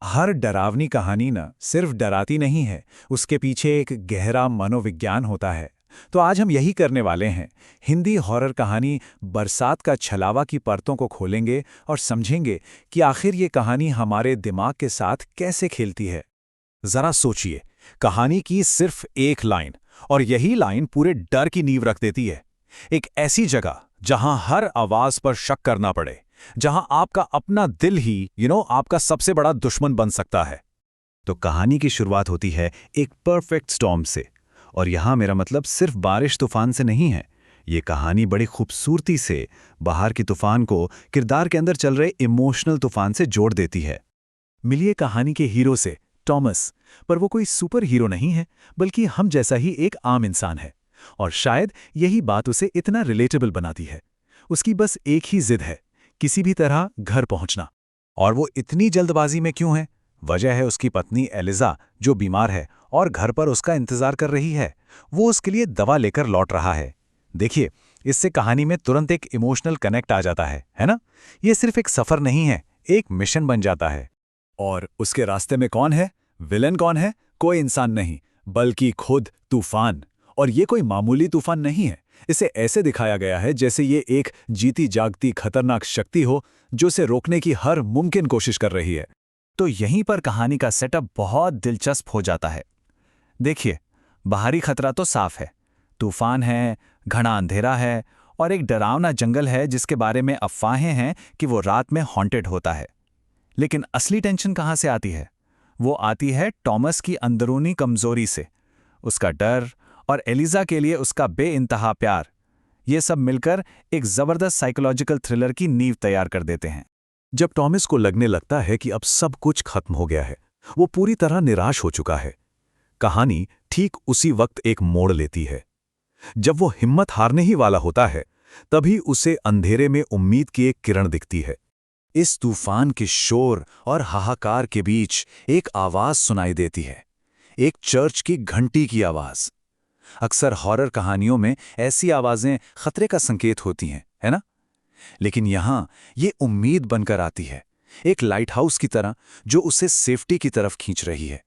हर डरावनी कहानी न सिर्फ डराती नहीं है, उसके पीछे एक गहरा मनोविज्ञान होता है। तो आज हम यही करने वाले हैं। हिंदी हॉरर कहानी बरसात का छलावा की परतों को खोलेंगे और समझेंगे कि आखिर ये कहानी हमारे दिमाग के साथ कैसे खेलती है। जरा सोचिए, कहानी की सिर्फ एक लाइन, और यही लाइन पूरे डर की नींव रख देती है। एक ऐसी जगह जहां हर आवाज पर शक करना पड़े, जहां आपका अपना दिल ही आपका सबसे बड़ा दुश्मन बन सकता है। तो कहानी की शुरुआत होती है एक परफेक्ट स्टॉर्म से, और यहां मेरा मतलब सिर्फ बारिश तूफान से नहीं है। ये कहानी बड़ी खूबसूरती से बाहर की तूफान को किरदार के अंदर चल रहे इमोशनल तूफान से जोड़ देती है। मिलिए कहानी के हीरो से, टॉमस। पर वो कोई सुपर हीरो नहीं है, बल्कि हम जैसा ही एक आम इंसान है। और शायद यही बात उसे इतना रिलेटेबल बनाती है। उसकी बस एक ही जिद है, किसी भी तरह घर पहुंचना। और वो इतनी जल्दबाजी में क्यों है? वजह है उसकी पत्नी एलिजा, जो बीमार है और घर पर उसका इंतजार कर रही है। वो उसके लिए दवा लेकर लौट रहा है। देखिए, इससे कहानी में तुरंत एक इमोशनल कनेक्ट आ जाता है ना? ये सिर्फ एक सफर नहीं है, एक मिशन बन जाता है। और उसके रास्ते में कौन है? विलन कौन है? कोई इंसान नहीं, बल्कि खुद तूफान। और ये कोई मामूली तूफान नहीं है। इसे ऐसे दिखाया गया है जैसे ये एक जीती जागती खतरनाक शक्ति हो, जो उसे रोकने की हर मुमकिन कोशिश कर रही है। तो यहीं पर कहानी का सेटअप बहुत दिलचस्प हो जाता है। देखिए, बाहरी खतरा तो साफ है। तूफान है, घना अंधेरा है, और एक डरावना जंगल है जिसके बारे में अफवाहें हैं कि वो रात में हॉन्टेड होता है। लेकिन असली टेंशन कहाँ से आती है? वो आती है टॉमस की अंदरूनी कमजोरी से। उसका डर और एलिजा के लिए उसका बेइंतहा प्यार, ये सब मिलकर एक जबरदस्त साइकोलॉजिकल थ्रिलर की नींव तैयार कर देते हैं। जब टॉमस को लगने लगता है कि अब सब कुछ खत्म हो गया है, वो पूरी तरह निराश हो चुका है, कहानी ठीक उसी वक्त एक मोड़ लेती है। जब वो हिम्मत हारने ही वाला होता है, तभी उसे अंधेरे में उम्मीद की एक किरण दिखती है। इस तूफान के शोर और हाहाकार के बीच एक आवाज सुनाई देती है, एक चर्च की घंटी की आवाज। अक्सर हॉरर कहानियों में ऐसी आवाजें खतरे का संकेत होती हैं, है ना? लेकिन यहां ये उम्मीद बनकर आती है, एक लाइट हाउस की तरह जो उसे सेफ्टी की तरफ खींच रही है।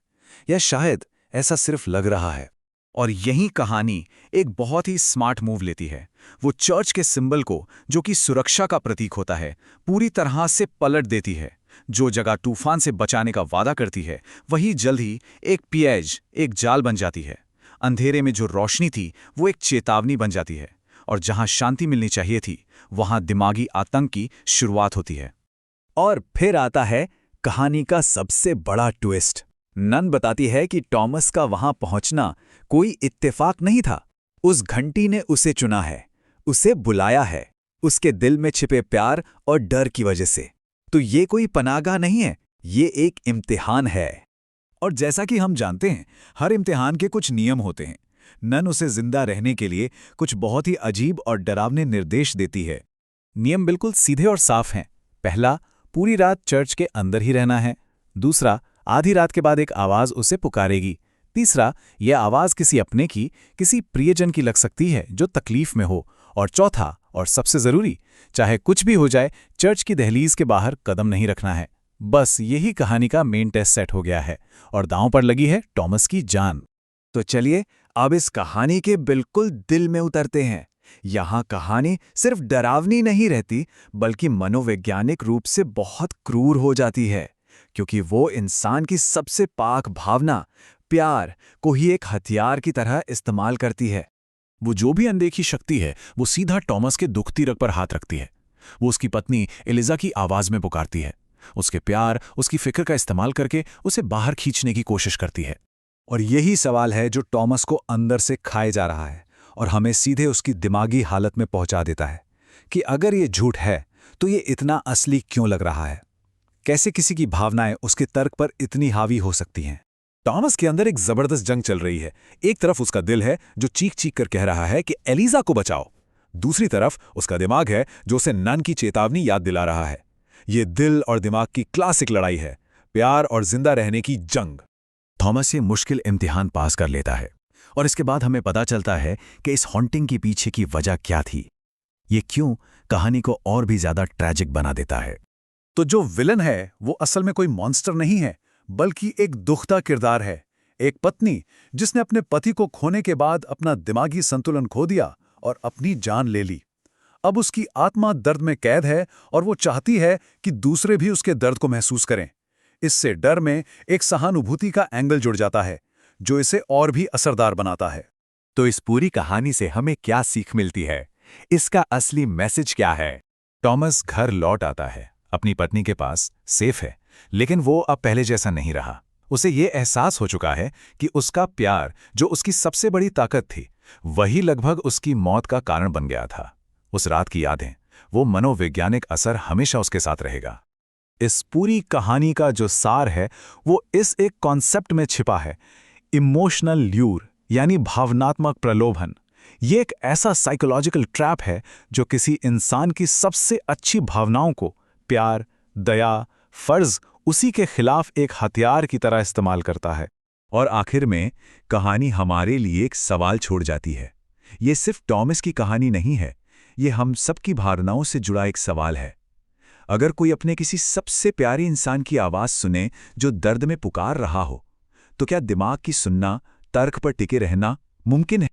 या शायद ऐसा सिर्फ लग रहा है। और यही कहानी एक बहुत ही स्मार्ट मूव लेती है। वो चर्च के सिंबल को, जो कि सुरक्षा का प्रतीक होता है, पूरी तरह से पलट देती है। जो जगह तूफान से बचाने का वादा करती है, वही जल्द ही एक पिएज, एक जाल बन जाती है। अंधेरे में जो रोशनी थी, वो एक चेतावनी बन जाती है। और जहां शांति मिलनी चाहिए थी, वहां दिमागी आतंक की शुरुआत होती है। और फिर आता है कहानी का सबसे बड़ा ट्विस्ट। नन बताती है कि टॉमस का वहां पहुंचना कोई इत्तेफाक नहीं था। उस घंटी ने उसे चुना है, उसे बुलाया है, उसके दिल में छिपे प्यार और डर की वजह से। तो ये कोई पनाहगाह नहीं है, ये एक इम्तिहान है। और जैसा कि हम जानते हैं, हर इम्तिहान के कुछ नियम होते हैं। नन उसे जिंदा रहने के लिए कुछ बहुत ही अजीब और डरावने निर्देश देती है। नियम बिल्कुल सीधे और साफ हैं। पहला, पूरी रात चर्च के अंदर ही रहना है। दूसरा, आधी रात के बाद एक आवाज उसे पुकारेगी। तीसरा, यह आवाज किसी अपने की, किसी प्रियजन की लग सकती है जो तकलीफ में हो। और चौथा, और सबसे जरूरी, चाहे कुछ भी हो जाए, चर्च की दहलीज के बाहर कदम नहीं रखना है। बस यही कहानी का मेन टेस्ट सेट हो गया है, और दांव पर लगी है टॉमस की जान। तो चलिए अब इस कहानी के बिल्कुल दिल में उतरते हैं। यहां कहानी सिर्फ डरावनी नहीं रहती, बल्कि मनोवैज्ञानिक रूप से बहुत क्रूर हो जाती है, क्योंकि वो इंसान की सबसे पाक भावना, प्यार, को ही एक हथियार की तरह इस्तेमाल करती है। वो जो भी अनदेखी शक्ति है, वो सीधा टॉमस के दुखती रग पर हाथ रखती है। वो उसकी पत्नी एलिजा की आवाज में पुकारती है, उसके प्यार, उसकी फिक्र का इस्तेमाल करके उसे बाहर खींचने की कोशिश करती है। और यही सवाल है जो टॉमस को अंदर से खाए जा रहा है, और हमें सीधे उसकी दिमागी हालत में पहुंचा देता है कि अगर ये झूठ है, तो ये इतना असली क्यों लग रहा है? कैसे किसी की भावनाएं उसके तर्क पर इतनी हावी हो सकती हैं? टॉमस के अंदर एक जबरदस्त जंग चल रही है। एक तरफ उसका दिल है जो चीख चीख कर कह रहा है कि एलिजा को बचाओ। दूसरी तरफ उसका दिमाग है जो उसे नन की चेतावनी याद दिला रहा है। ये दिल और दिमाग की क्लासिक लड़ाई है, प्यार और जिंदा रहने की जंग। थॉमस ये मुश्किल इम्तिहान पास कर लेता है, और इसके बाद हमें पता चलता है कि इस हॉन्टिंग के पीछे की वजह क्या थी। ये क्यों कहानी को और भी ज्यादा ट्रैजिक बना देता है। तो जो विलन है वो असल में कोई मॉन्स्टर नहीं है, बल्कि एक दुखदा किरदार है। एक पत्नी जिसने अपने पति को खोने के बाद अपना दिमागी संतुलन खो दिया और अपनी जान ले ली। अब उसकी आत्मा दर्द में कैद है और वो चाहती है कि दूसरे भी उसके दर्द को महसूस करें। इससे डर में एक सहानुभूति का एंगल जुड़ जाता है, जो इसे और भी असरदार बनाता है। तो इस पूरी कहानी से हमें क्या सीख मिलती है? इसका असली मैसेज क्या है? टॉमस घर लौट आता है, अपनी पत्नी के पास, सेफ है, लेकिन वो अब पहले जैसा नहीं रहा। उसे ये एहसास हो चुका है कि उसका प्यार, जो उसकी सबसे बड़ी ताकत थी, वही लगभग उसकी मौत का कारण बन गया था। उस रात की यादें, वो मनोवैज्ञानिक असर हमेशा उसके साथ रहेगा। इस पूरी कहानी का जो सार है वो इस एक कॉन्सेप्ट में छिपा है, इमोशनल ल्यूर, यानी भावनात्मक प्रलोभन। ये एक ऐसा साइकोलॉजिकल ट्रैप है जो किसी इंसान की सबसे अच्छी भावनाओं को, प्यार, दया, फर्ज, उसी के खिलाफ एक हथियार की तरह इस्तेमाल करता है। और आखिर में कहानी हमारे लिए एक सवाल छोड़ जाती है। ये सिर्फ टॉमस की कहानी नहीं है, ये हम सबकी भावनाओं से जुड़ा एक सवाल है। अगर कोई अपने किसी सबसे प्यारे इंसान की आवाज़ सुने जो दर्द में पुकार रहा हो, तो क्या दिमाग की सुनना, तर्क पर टिके रहना मुमकिन है?